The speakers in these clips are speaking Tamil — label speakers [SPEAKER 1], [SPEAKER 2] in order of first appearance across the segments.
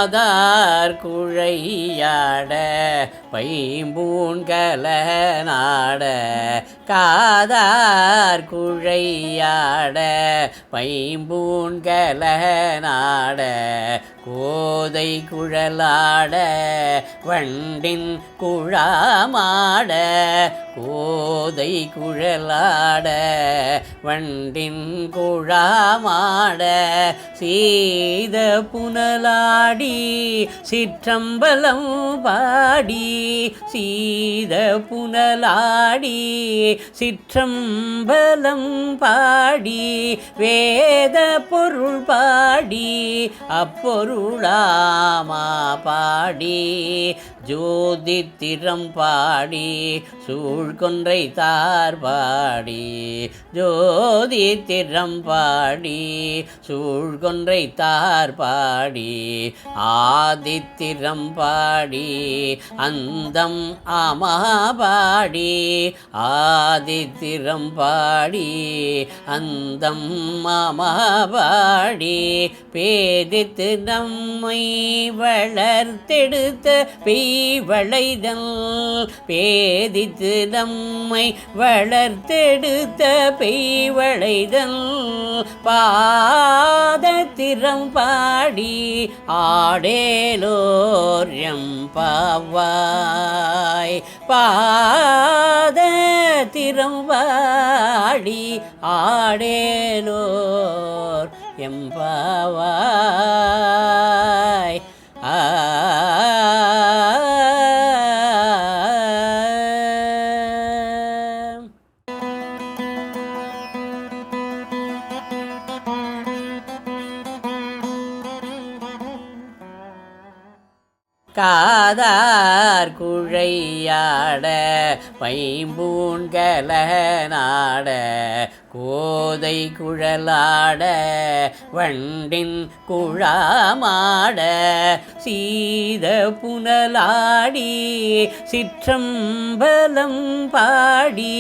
[SPEAKER 1] காதார் குழையாட பைம்பூண்கல நாட காதார் குழையாட பைம்பூண்கல நாட கோதை குழலாட வண்டின் குழாமாட கோதை குழலாட வண்டின் குழாமாட சீத புனலாடி சிற்றம்பலம் பாடி சீத புனலாடி சிற்றம்பலம் பாடி வேத பொருள் பாடி அப்பொருளாமா பாடி ஜோதித்திரம் பாடி சூழ்கொன்றை தார் பாடி ஜோதித்திரம் பாடி சூழ்கொன்றை தார் பாடி ஆதித்திரம் பாடி அந்தம் ஆமா பாடி ஆதித்திரம் பாடி அந்தம் ஆமா பாடி பேதித்து நம்மை வளர்த்தெடுத்த பெய்வளைதல் பேதித்து நம்மை வளர்த்தெடுத்த பெய்வளைதல் பாதத்திரம் பாடி ஆடேலோர் எம்பாவாய் பாதத்திரம் பாடி ஆடேலோர் எம்பாவாய் காதார் குழையாட பைம்பூண்கல நாட கோதை குழலாட வண்டின் குழாமாட சீத புனலாடி சிற்றம்பலம் பாடி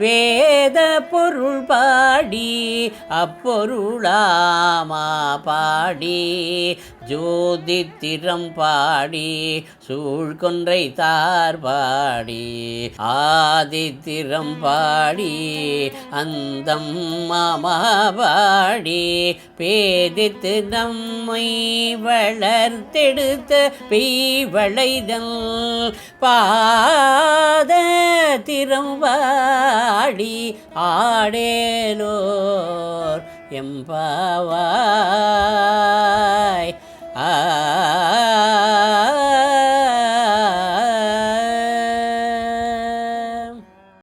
[SPEAKER 1] வேத பொருள் பாடி அப்பொருளாமா பாடி ஜோதித்திரம் பாடி சூழ்கொன்றை தார் பாடி ஆதித்திரம் பாடி அந்தம் மாமா பாடி பேதித்து நம்மை வளர்த்தெடுத்த பெய்வளைதல் பாதத்திரம் பாடி ஆடேலோர் எம்பாவாய்.